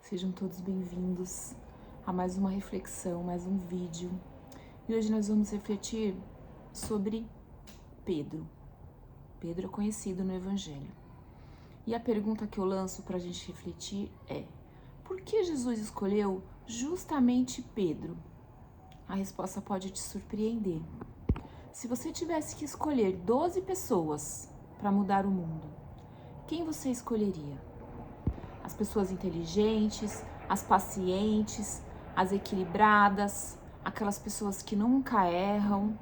Sejam todos bem-vindos a mais uma reflexão, mais um vídeo. E hoje nós vamos refletir sobre Pedro. Pedro é conhecido no Evangelho. E a pergunta que eu lanço para a gente refletir é: por que Jesus escolheu justamente Pedro? A resposta pode te surpreender. Se você tivesse que escolher 12 pessoas para mudar o mundo, quem você escolheria? As pessoas inteligentes, as pacientes, as equilibradas, aquelas pessoas que nunca erram.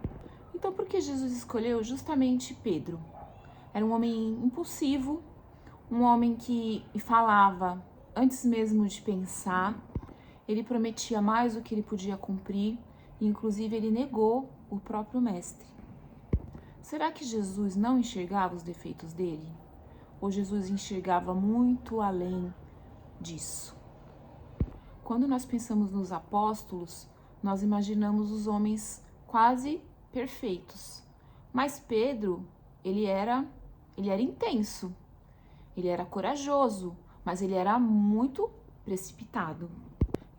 Então, por que Jesus escolheu justamente Pedro? Era um homem impulsivo, um homem que falava antes mesmo de pensar, ele prometia mais do que ele podia cumprir, e inclusive ele negou o próprio mestre. Será que Jesus não enxergava os defeitos dele? Ou Jesus enxergava muito além disso? Quando nós pensamos nos apóstolos, nós imaginamos os homens quase perfeitos. Mas Pedro, ele era intenso, ele era corajoso, mas ele era muito precipitado.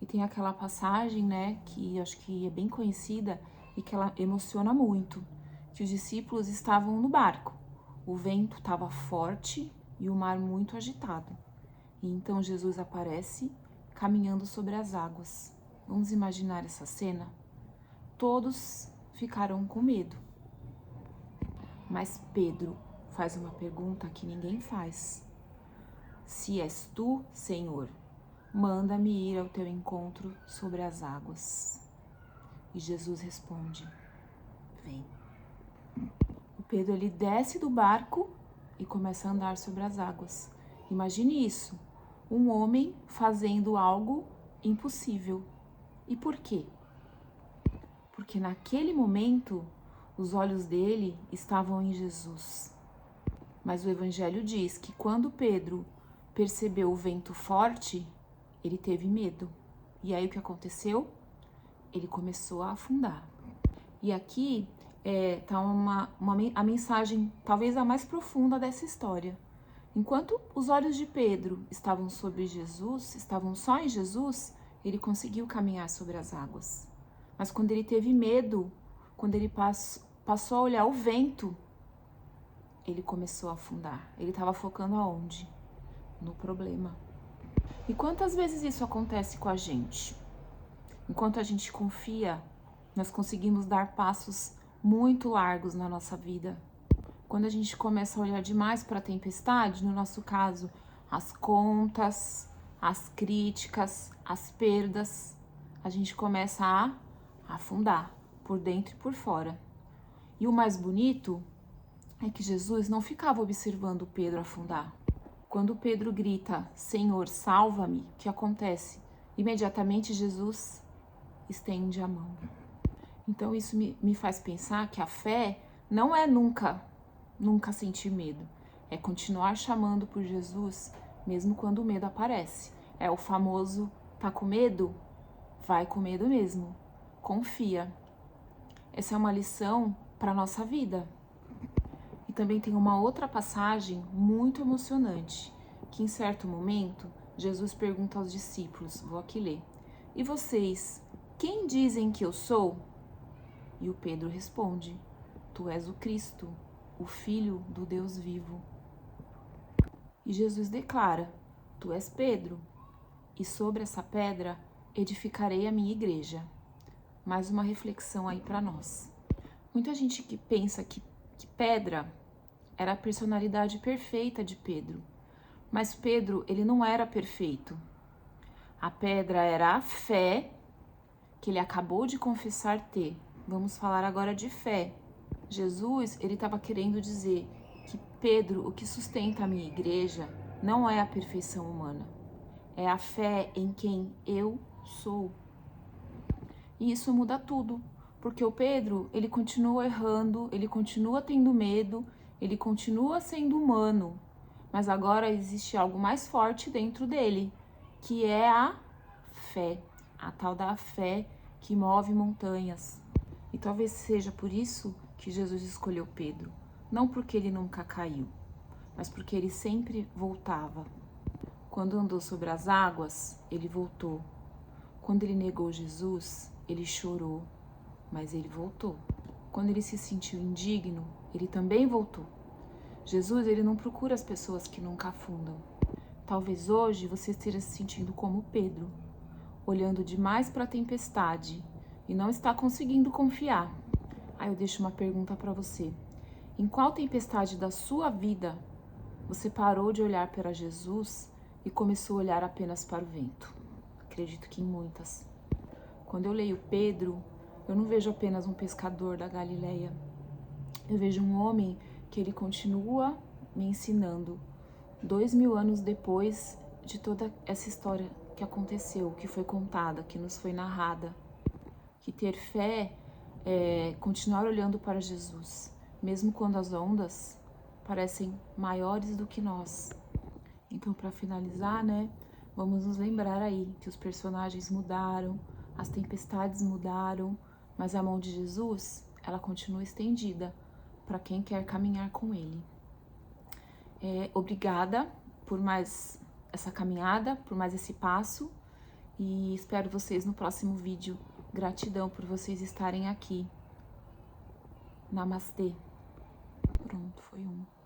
E tem aquela passagem, né, que eu acho que é bem conhecida e que ela emociona muito, que os discípulos estavam no barco. O vento estava forte e o mar muito agitado. E então Jesus aparece caminhando sobre as águas. Vamos imaginar essa cena? Todos ficaram com medo. Mas Pedro faz uma pergunta que ninguém faz. Se és tu, Senhor, manda-me ir ao teu encontro sobre as águas. E Jesus responde: vem. O Pedro, ele desce do barco e começa a andar sobre as águas. Imagine isso, um homem fazendo algo impossível. E por quê? Porque naquele momento os olhos dele estavam em Jesus. Mas o Evangelho diz que quando Pedro percebeu o vento forte, ele teve medo. E aí o que aconteceu? Ele começou a afundar. E aqui está a mensagem talvez a mais profunda dessa história. Enquanto os olhos de Pedro estavam sobre Jesus, estavam só em Jesus, ele conseguiu caminhar sobre as águas. Mas quando ele teve medo, quando ele passou a olhar o vento, ele começou a afundar. Ele estava focando aonde? No problema. E quantas vezes isso acontece com a gente? Enquanto a gente confia, nós conseguimos dar passos muito largos na nossa vida. Quando a gente começa a olhar demais para a tempestade, no nosso caso, as contas, as críticas, as perdas, a gente começa a afundar por dentro e por fora. E o mais bonito é que Jesus não ficava observando Pedro afundar. Quando Pedro grita, Senhor, salva-me, o que acontece? Imediatamente Jesus estende a mão. Então isso me faz pensar que a fé não é nunca sentir medo. É continuar chamando por Jesus, mesmo quando o medo aparece. É o famoso, tá com medo? Vai com medo mesmo. Confia. Essa é uma lição para a nossa vida. E também tem uma outra passagem muito emocionante, que em certo momento, Jesus pergunta aos discípulos, vou aqui ler, e vocês, quem dizem que eu sou? E o Pedro responde, tu és o Cristo, o Filho do Deus vivo. E Jesus declara, tu és Pedro, e sobre essa pedra edificarei a minha igreja. Mais uma reflexão aí para nós. Muita gente que pensa que pedra era a personalidade perfeita de Pedro, mas Pedro, ele não era perfeito. A pedra era a fé que ele acabou de confessar ter. Vamos falar agora de fé. Jesus, ele estava querendo dizer que Pedro, o que sustenta a minha igreja, não é a perfeição humana. É a fé em quem eu sou. E isso muda tudo, porque o Pedro, ele continua errando, ele continua tendo medo, ele continua sendo humano, mas agora existe algo mais forte dentro dele, que é a fé, a tal da fé que move montanhas. E talvez seja por isso que Jesus escolheu Pedro, não porque ele nunca caiu, mas porque ele sempre voltava. Quando andou sobre as águas, ele voltou. Quando ele negou Jesus, ele chorou, mas ele voltou. Quando ele se sentiu indigno, ele também voltou. Jesus, ele não procura as pessoas que nunca afundam. Talvez hoje você esteja se sentindo como Pedro, olhando demais para a tempestade e não está conseguindo confiar. Aí eu deixo uma pergunta para você. Em qual tempestade da sua vida você parou de olhar para Jesus e começou a olhar apenas para o vento? Acredito que em muitas. Quando eu leio Pedro, eu não vejo apenas um pescador da Galileia. Eu vejo um homem que ele continua me ensinando 2000 anos depois de toda essa história que aconteceu, que foi contada, que nos foi narrada. Que ter fé é continuar olhando para Jesus, mesmo quando as ondas parecem maiores do que nós. Então, para finalizar, né, vamos nos lembrar aí que os personagens mudaram, as tempestades mudaram, mas a mão de Jesus, ela continua estendida para quem quer caminhar com Ele. Obrigada por mais essa caminhada, por mais esse passo, e espero vocês no próximo vídeo. Gratidão por vocês estarem aqui. Namastê. Pronto, foi um.